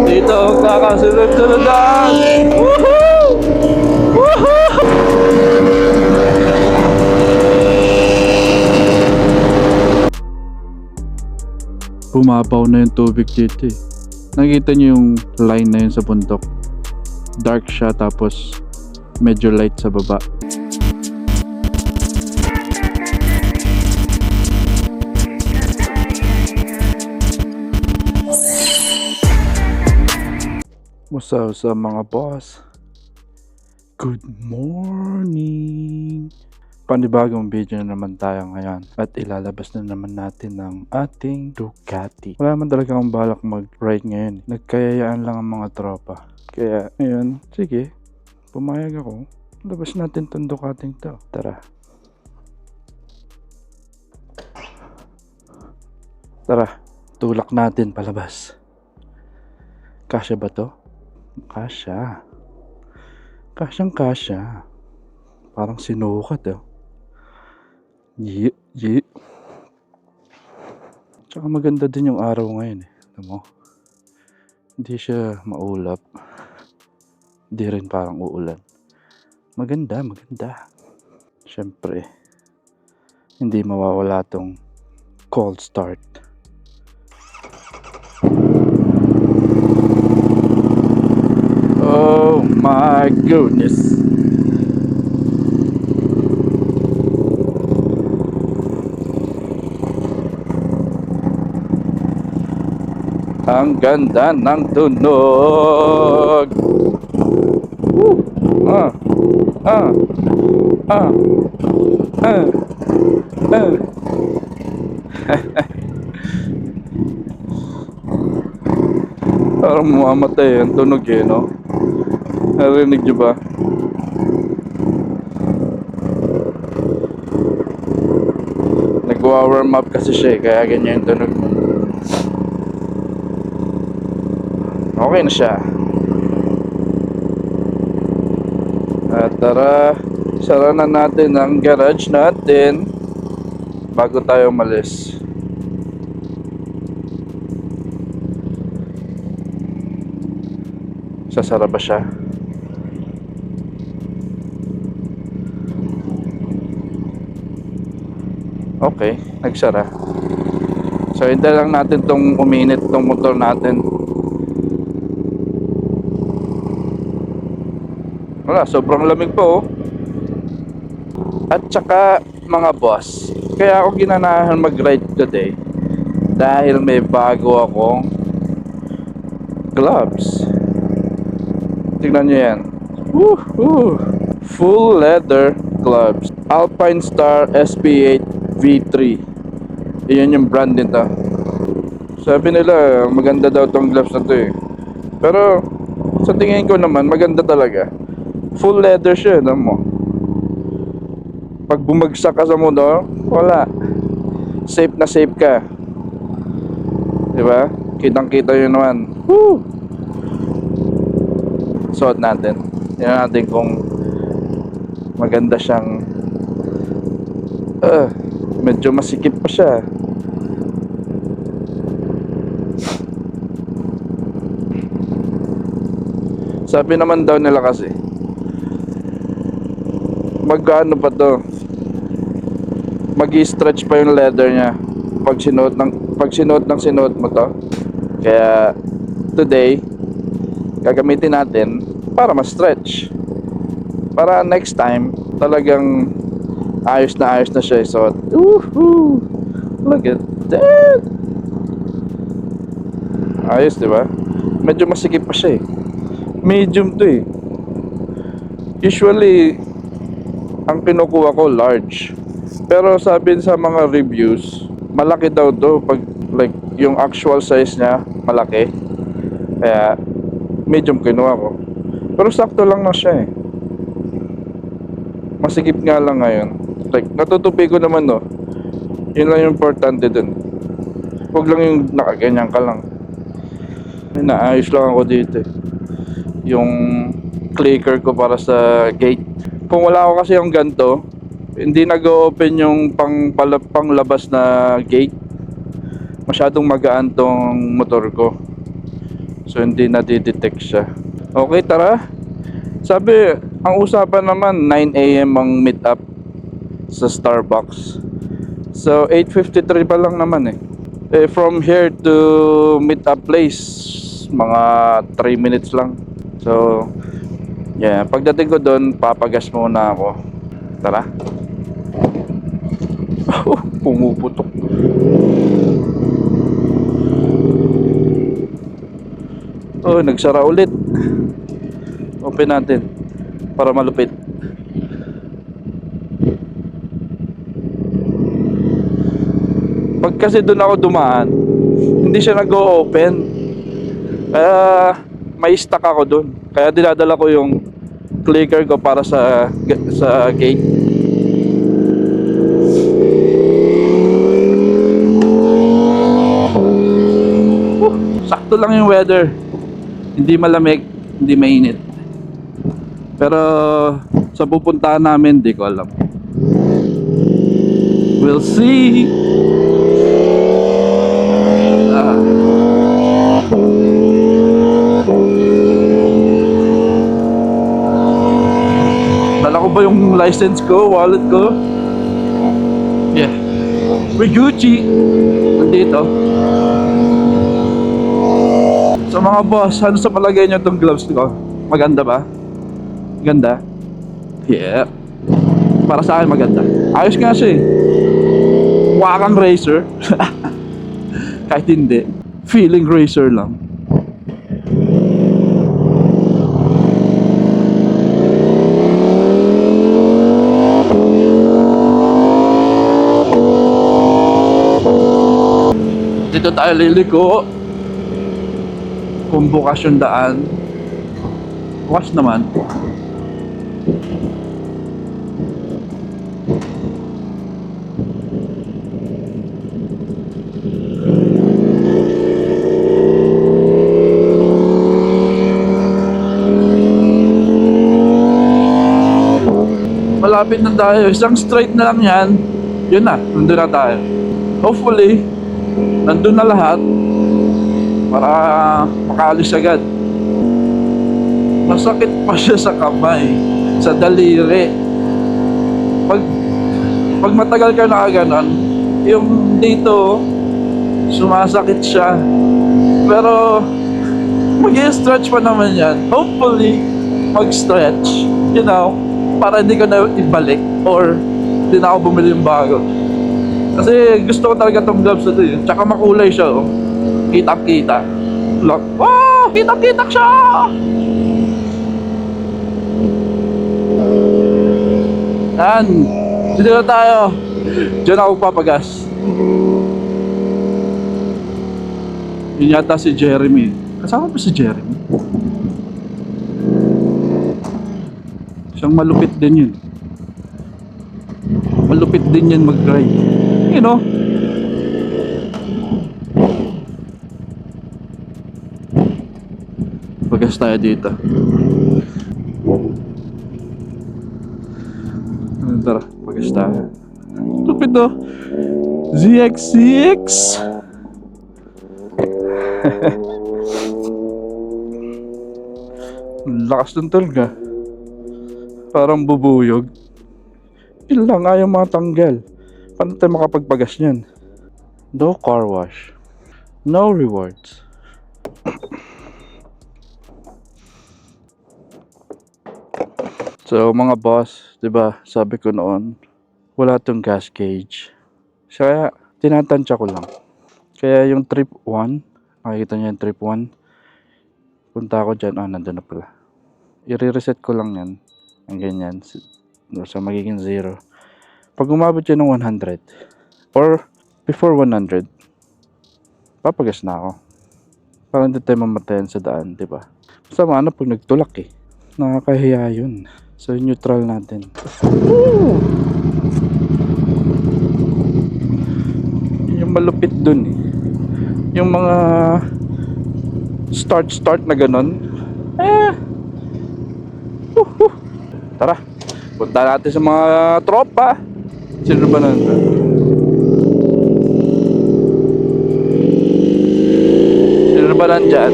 Dito ang kakasunod-sunodan! Woohoo! Woohoo! Bumabaw na yung tubig dito eh. Nakita niyo yung line na yun sa bundok. Dark siya tapos medyo light sa baba. What's up mga boss? Good morning! Panibagong video na naman tayo ngayon at ilalabas na naman natin ang ating Ducati. Wala man talaga akong balak mag-ride ngayon. Nagkayayaan lang ang mga tropa. Kaya ngayon, sige, pumayag ako. Labas natin itong Ducati to. Tara. Tara, tulak natin palabas. Kasya ba to? Kasya. Kasyang kasya. Parang sinukat eh. Ye. Tsaka maganda din yung araw ngayon eh. Alam mo? Hindi siya maulap. Hindi rin parang uulan. Maganda. Siyempre, hindi mawawala tong cold start. Oh my goodness. Ang ganda ng tunog. Parang mamamatay ang tunog eh, no? Narinig niyo ba? Nagwa-warm up kasi siya eh, kaya ganyan yung tunog. Okay na siya. At tara, sara na natin ang garage natin bago tayo umalis. Sasara ba siya? Okay, nagsara. So hintay lang natin tong uminit tong motor natin. Wala, sobrang lamig po oh. At saka mga boss, kaya ako ginanahan mag-ride today dahil may bago akong gloves. Tignan nyo yan. Woohoo! Full leather gloves. Alpine Star SP8 V3. Iyan yung brand nito. Sabi nila maganda daw tong gloves na to eh. Pero sa tingin ko naman maganda talaga. Full leather siya, alam mo. Pag bumagsak ka sa motor, wala. Safe na safe ka. Diba? Kitang-kita yun naman. Woo! Suot natin. Tingnan natin kung maganda siyang medyo masikip pa siya. Sabi naman daw nila kasi magkano pa to, mag-i-stretch pa yung leather niya pag sinuot mo to. Kaya today gagamitin natin para ma-stretch, para next time talagang ayos na siya isuot. Woohoo! Look at that! Ayos, diba? Medyo masikip pa siya eh. Medium to eh. Usually ang kinukuha ko large, pero sabi sa mga reviews malaki daw to pag like yung actual size niya malaki, kaya medium kinuha ko. Pero sakto lang na siya eh. Masikip nga lang ngayon. Like natutupi ko naman no. Yun lang yung importante dun. Huwag lang yung nakaganyan ka lang. Ay, naayos lang ako dito eh. Yung clicker ko para sa gate. Kung wala ako kasi yung ganito, hindi nag-open yung panglabas na gate. masyadong magaan tong motor ko. So hindi nadidetect siya. Okay, tara. Sabi, ang usapan naman 9 AM ang meet up sa Starbucks. So 8:53 pa lang naman eh. From here to meet up place, mga 3 minutes lang. So yeah, pagdating ko doon, papagas muna ako. Tara. Oh, pumuputok. Oh, nagsara ulit. Open natin para malupit. Pag kasi doon ako dumaan, hindi siya nag-o-open. Kaya may stuck ako doon. Kaya dinadala ko yung clicker ko para sa gate. Sakto lang yung weather. Hindi malamig, hindi mainit. Pero sa pupuntahan namin, di ko alam. We'll see. Dala ko ba yung license ko, wallet ko? Yeah. We're Gucci. Nandito. So mga boss, ano sa palagay nyo itong gloves ko? Maganda ba? Ganda? Yeah. Para sa akin maganda. Ayos nga siya eh. Wakang racer. Kahit hindi. Feeling racer lang. Dito tayo liliko. Kung bukas yung daan, bukas naman. Malapit na tayo, isang straight na lang yan. Yun na, nandun na tayo. Hopefully nandun na lahat para makaalis agad. Masakit pa siya sa kamay, sa daliri. Pag matagal ka nakaganon, yung dito sumasakit siya. Pero mag-i-stretch pa naman yan. Hopefully mag-stretch, you know, para hindi ko na ibalik or hindi na ako bumili yung bago. Kasi gusto ko talaga tong gloves na ito eh. Tsaka makulay siya oh. Kitang-kita. Look. Oh! Kitang-kita siya! Yan. Dito na tayo. Diyan ako papagas. Yun yata si Jeremy. Kasama ba si Jeremy? Siyang malupit din yun. Malupit din yan mag-drive. You know? Pagas tayo dito. Tara, pagas tayo. Lupit no? ZX6! Lakas ng talaga. Parang bubuyog. Yun lang, ayaw matanggal. Paano tayo makapagpagas niyan? No car wash. No rewards. So mga boss, 'di ba? Sabi ko noon, wala tong gas gauge. Kaya tinatansya ko lang. Kaya yung trip 1, makikita niyo yung trip 1. Punta ako diyan, nandun na pala. I-reset ko lang 'yan. Ang ganyan. So magiging 0. Pag umabot yan ng 100 or before 100, papagas na ako. Para hindi tayo mamatayan sa daan, 'di ba? Masama na pag nagtulak eh. Nakakahiya yun. So neutral natin. Woo! Yung malupit dun eh. Yung mga start na ganon. Tara, punta natin sa mga tropa. Sino ba nandun? ba nandyan?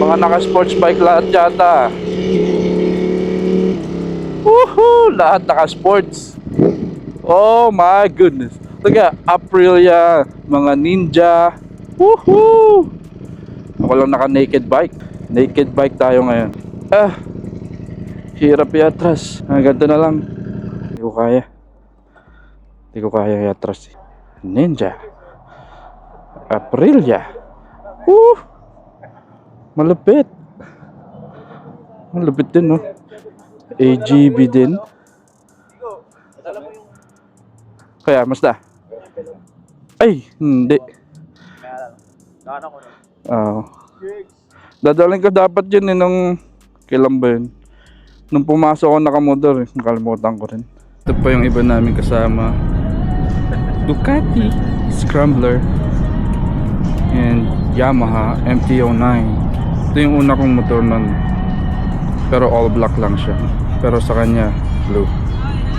Mga naka-sports bike lahat yata. Woohoo! Lahat naka-sports. Oh my goodness. Taga Aprilia, mga Ninja. Woohoo! Ako lang naka-naked bike. Naked bike tayo ngayon. Hirap i-atras. Ganito na lang. Hindi ko kaya. Hindi ko kaya i-atras. Ninja. Aprilia. Woo! Malupit. Malupit din, no? AGB din. Kaya, basta. Ay, hindi. Dadalhin ko dapat yun nung kailan ba yun? Nung pumasok ako nakamotor nakalimutan ko rin. Ito pa yung iba namin kasama. Ducati Scrambler and Yamaha MT-09. Ito yung una kong motor nun, pero all black lang siya, pero sa kanya blue.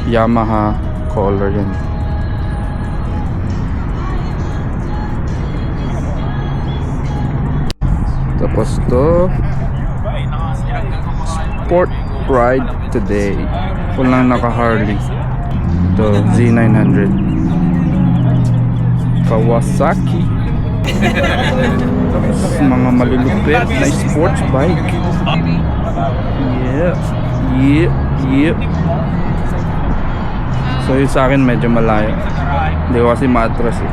Yamaha color yun. Tapos to sport ride today. Walang naka Harley. Ito Z900 Kawasaki. Mga malulupit na sports bike. Yeah. So yun sa akin medyo malayo. Hindi ko kasi matras eh.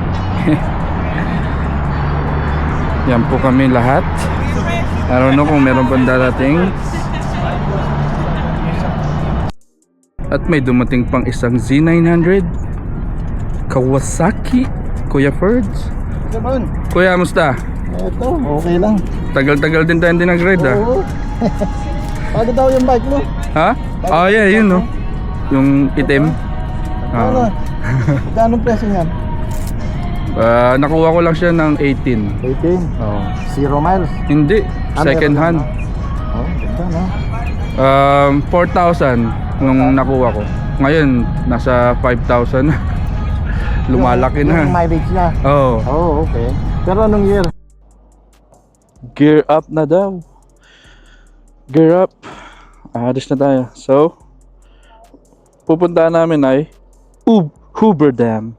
Yan po kami lahat. I don't know kung meron pang darating. At may dumating pang isang Z900 Kawasaki. Kuya Ferds. Kuya, musta? Ito, okay lang. Tagal-tagal din tayo hindi nag-ride ah. Oo. Paano daw yung bike mo? Ha? Oh yeah, yun no. Yung itim. Ano? Magkano presyo niyan? Nakuha ko lang siya ng 18. 18? Oh. 0 miles? Hindi, second meron hand. lang, no? Oh, ganda no? 4,000 nung nakuha ko. Ngayon, nasa 5,000 na. Lumalaki na. Yung mileage niya? Oo. Oh, okay. Pero anong year? Gear up na daw. Gear up. Alis na tayo. So, pupuntahan namin ay Hoover Dam.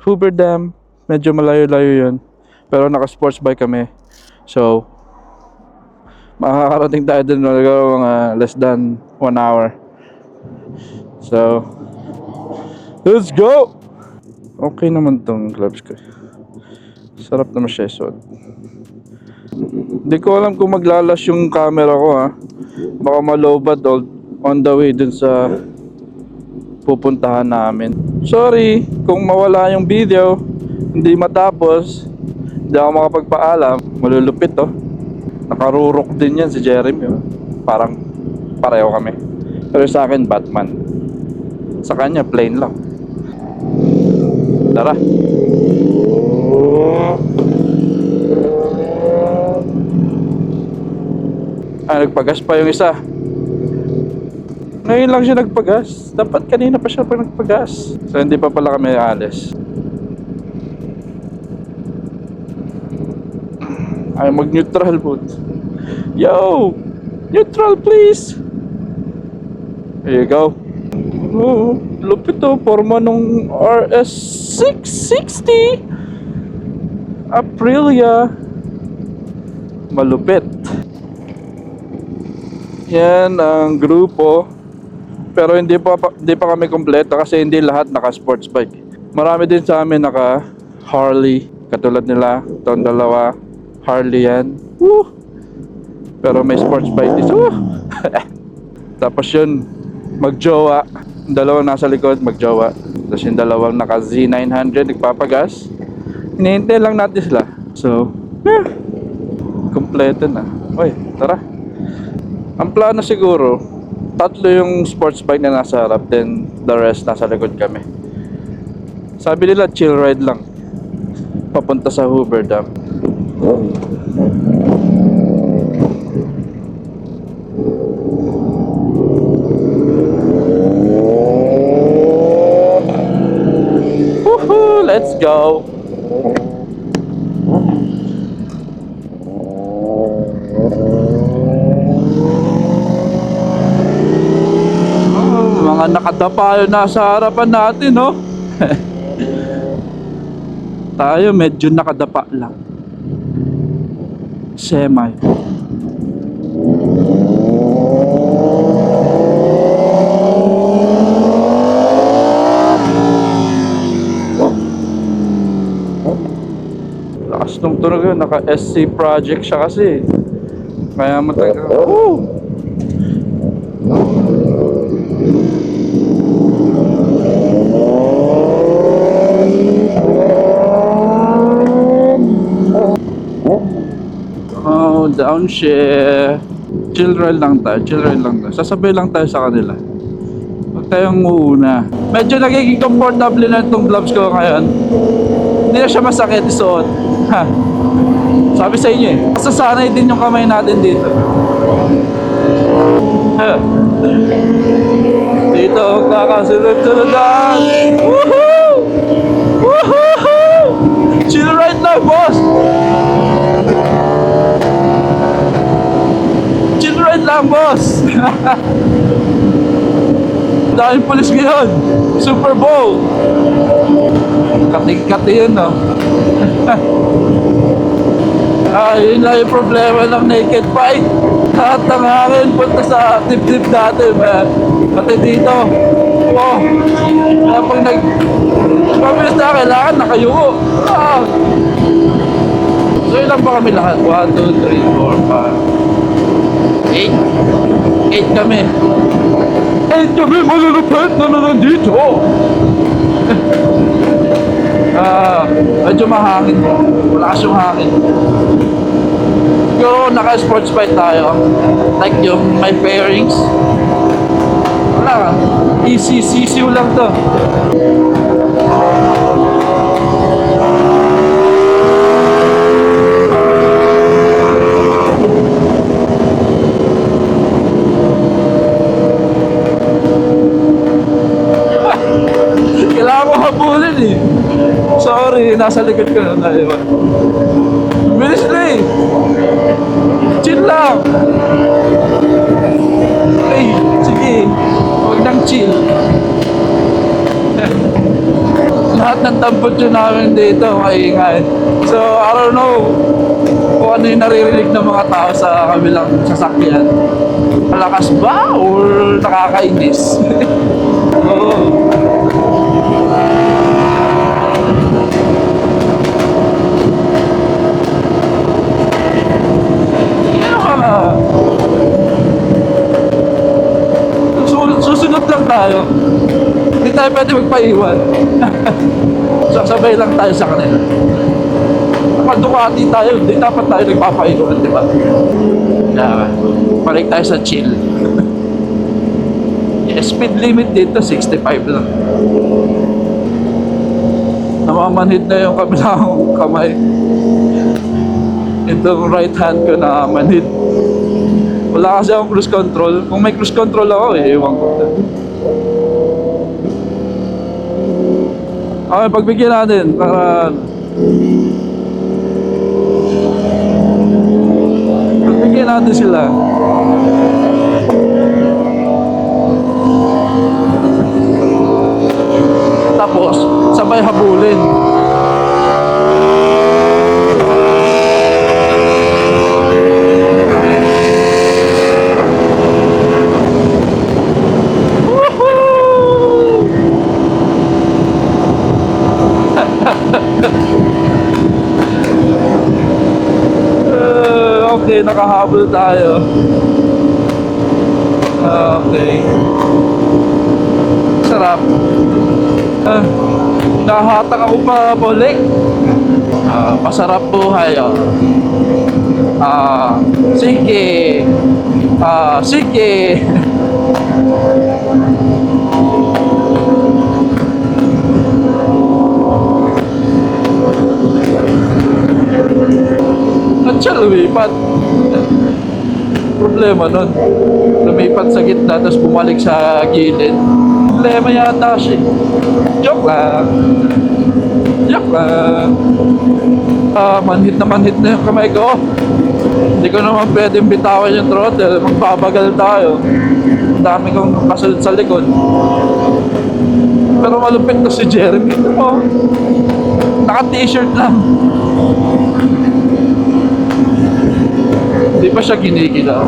Hoover Dam, medyo malayo-layo yun. Pero naka-sports bike kami. So, makakarating tayo dun mga less than 1 hour. So, let's go! Okay naman tong gloves ko. Sarap naman siya suot. Hindi ko alam kung maglalas yung camera ko ha. Baka malobad on the way dun sa pupuntahan namin. Sorry kung mawala yung video, hindi matapos, hindi ako makapagpaalam. Malulupit oh. Nakarurok din yan si Jeremy oh. Parang pareho kami. Pero sa akin Batman. Sa kanya plain lang. Tara. Nagpagas pa yung isa. Ngayon lang siya nagpagas. Dapat kanina pa siya pa nagpagas. So hindi pa pala kami alis. Ay mag-neutral mode. Yo! Neutral please! There you go. Oh, lupit to. Forma nung RS660 Aprilia. Malupit. Yan ang grupo. Pero hindi pa kami kompleto kasi hindi lahat naka sports bike. Marami din sa amin naka Harley. Katulad nila, itong dalawa Harley yan. Woo! Pero may sports bike din. Tapos yun, magjowa. Yung dalawang nasa likod, magjowa. Tapos yung dalawang naka Z900 nagpapagas. Hinihintay lang natin sila. So, kompleto na. Uy, tara. Ang plano siguro, 3 yung sports bike na nasa harap, then the rest nasa likod kami. Sabi nila chill ride lang papunta sa Hoover Dam. Woohoo! Let's go! Nadapa yun nasa harapan natin, no? Tayo medyo nakadapa lang. Semi. Lakas nung tunog yun, naka SC project siya kasi. Kaya matagal. Oh! Oh, downshift. Chill ride lang tayo, chill ride lang tayo. Sasabay lang tayo sa kanila. Huwag tayong uuna. Medyo nagiging comfortable na itong gloves ko ngayon. Hindi na siya masakit isuot. Ha. Sabi sa inyo eh. Masasanay din yung kamay natin dito. Ha. Dito ang kakasunod-sunodan. Woohoo! Woohoo! Chill ride lang, boss! Chill ride lang, boss! Daming pulis ngayon. Super Bowl. Kating-kati yun, no? Yun lang yung problema ng naked bike. Lahat ng hangin punta sa tip-tip natin, man. Pati dito. Wow. Kaya pag pabilis na kailangan, nakayuko. Ah. So ilan ba kami lahat? 1, 2, 3, 4, 5 8 kami. 8 kami malulupit na nandito. Medyo mahangin. Malakas yung hangin. Siguro naka-sports bike tayo. Like yung may fairings. Wala. Easy, sisiw lang to. Kailangan ko habulin eh. Sorry, nasa likod ko na naiwan. Bilis na eh. Chill lang. Ay, sige. Huwag nang chill. Lahat ng tampotyo namin dito, maingay. So, I don't know kung ano yung naririnig ng mga tao sa kabilang sasakyan. Malakas ba? Or nakakainis? Oo. Susunod lang tayo. Hindi tayo pwede magpaiwan. Sasabay lang tayo sa kanila. Kapag Ducati tayo, hindi dapat tayo nagpapaiwan, di ba? Kaya, balik tayo sa chill. Speed limit dito, 65 lang. Namamanhid na yung kabilang kamay. Itong right hand ko nakamanhid. Wala kasi akong cruise control. Kung may cruise control ako, ewan ko. Okay, pagbigyan natin. Pagbigyan natin sila. Tapos, sabay habulin. Okay, nakahabol tayo. Okay. Sarap. Nahatak ako pa balik. Pasarap buhay. Sige. Sige. At siya lumipat. Problema nun. Lumipat sa gitna tapos bumalik sa gilid. Problema yata siya. Joke lang. Yak! Manhit na yung kamay ko. Hindi ko naman pwedeng bitawan yung throttle. Magpapagal tayo. Ang dami kong kasunod sa likod. Pero malupit na si Jeremy. Oh, naka-t-shirt lang. Hindi pa siya ginigilaw.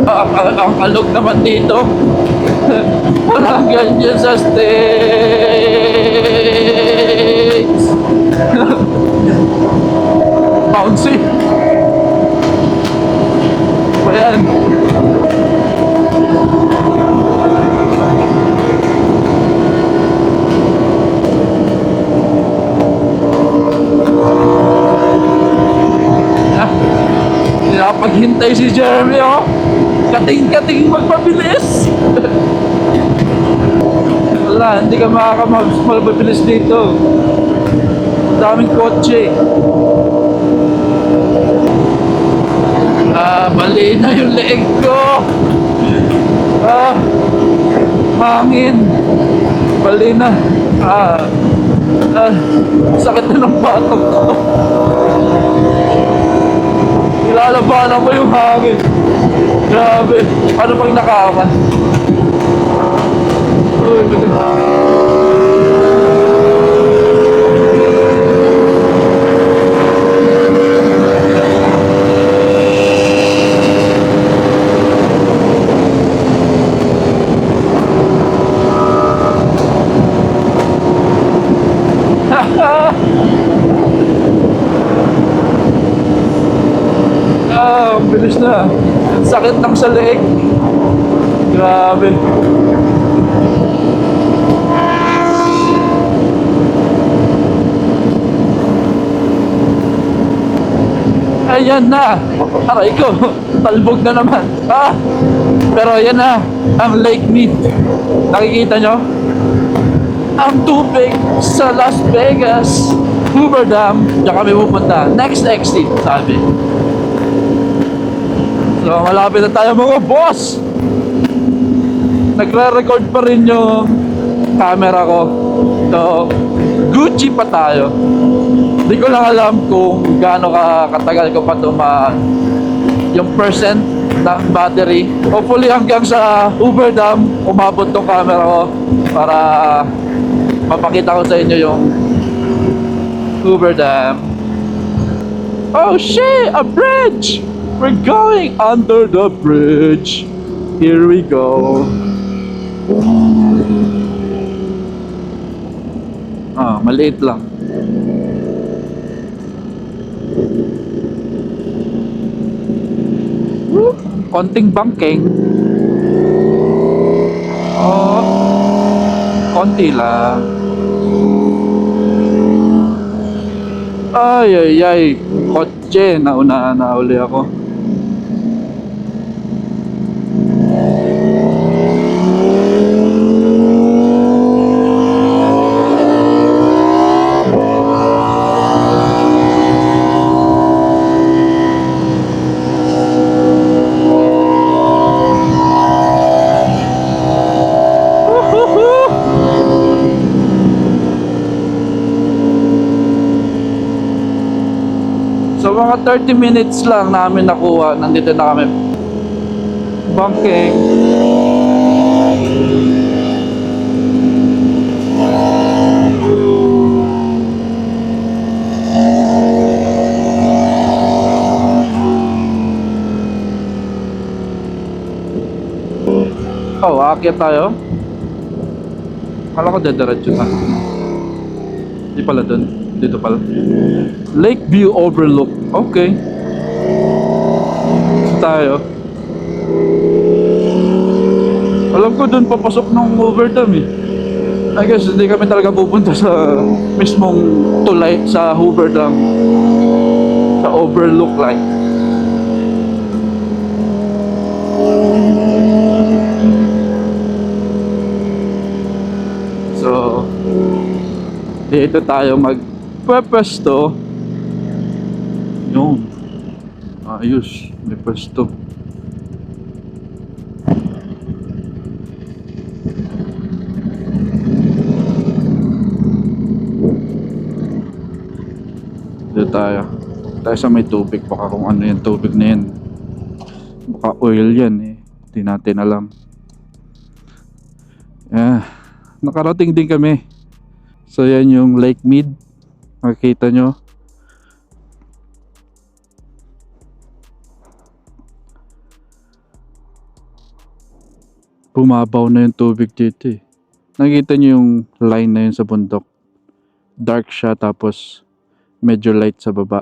Ang alog naman dito. Walang ganyan sa States. Bouncy. Ayan. Paghintay si Jeremy, oh. Kating-kating magpabilis. Wala, hindi ka makakapabilis dito. Daming kotse. Mali na yung leeg ko. Hangin. Mali na. Sakit na ng batok ko. Ilalabanan ko yung hangin. Grabe. Ano pag nakawan? Uy, ang bilis na. Ang sakit ng sa leeg. Grabe. Ayan na. Aray ko. Talbog na naman. Pero ayan na. Ang Lake Mead. Nakikita nyo? Ang tubig sa Las Vegas. Hoover Dam. Diyan kami pupunta. Next exit, sabi. So, malapit na tayo mga boss! Nagre-record pa rin yung camera ko. So, Gucci pa tayo. Hindi ko lang alam kung gaano katagal ko pa yung percent ng battery. Hopefully hanggang sa Hoover Dam, umabot tong camera ko para mapakita ko sa inyo yung Hoover Dam. Oh shit! A bridge! We're going under the bridge. Here we go. Maliit lang. Konting bangking. Konti lang. Ay. Kotse. Naunahan na uli ako. So mga 30 minutes lang namin nakuha. Nandito na kami. Banking. Aakyat tayo. Kala ko dediretso na. Di pala dun. Dito pala. Lakeview Overlook. Okay. Dito tayo. Alam ko dun papasok ng Overdam eh. I guess hindi kami talaga pupunta sa mismong tulay sa Overdam. Sa Overlook like. So, dito tayo magpwesto. Yun. Ayos. May pwesto. tayo. Tayo sa may tubig. Baka kung ano yung tubig na yan. Baka oil yan eh. Hindi natin alam. Nakarating din kami. So yan yung Lake Mead. Makikita nyo. Bumabaw na yung tubig dito eh. Nakikita nyo yung line na yun sa bundok. Dark siya tapos medyo light sa baba.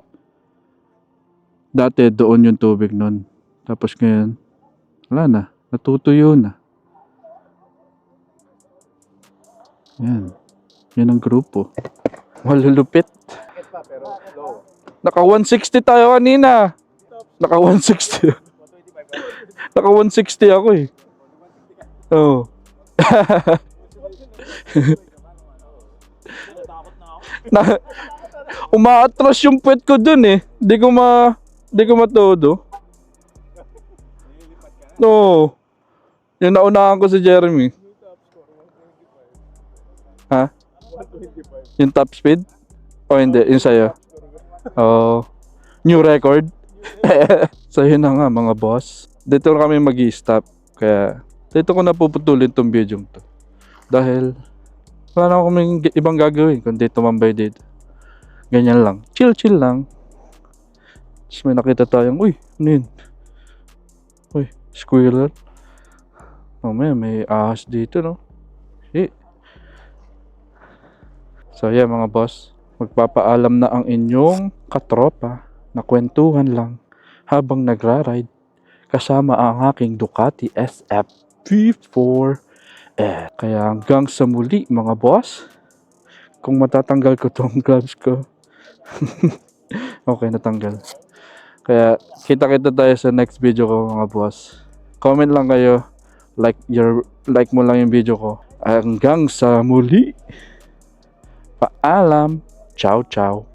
Dati doon yung tubig nun. Tapos ngayon, wala na. Natutuyo na. Yan. Yan ang grupo. Malulupit. Naka 160 tayo kanina. Naka 160. Naka 160 ako eh. Oo. Na, umaatras yung puwet ko dun eh. Di ko matodo. No. Yung naunahan ko si Jeremy. Ha? Yung top speed? O hindi, yung sa'yo. Oh. New record? So yun na nga mga boss. Dito na kami mag-i-stop. Kaya dito ko napuputulin tong video to. Dahil wala na kaming ibang gagawin kundi tumambay dito. Ganyan lang. Chill lang. Tapos may nakita tayong, uy, ano yun? Uy, squirrel. Oh may ahas dito, no? Shit. So yeah mga boss, magpapaalam na ang inyong katropa na kwentuhan lang habang nagra-ride kasama ang aking Ducati SF V4. Kaya hanggang sa muli mga boss. Kung matatanggal ko tong gloves ko. Okay, natanggal. Kaya kita-kita tayo sa next video ko mga boss. Comment lang kayo. Like mo lang yung video ko. Hanggang sa muli. Paalam. Ciao.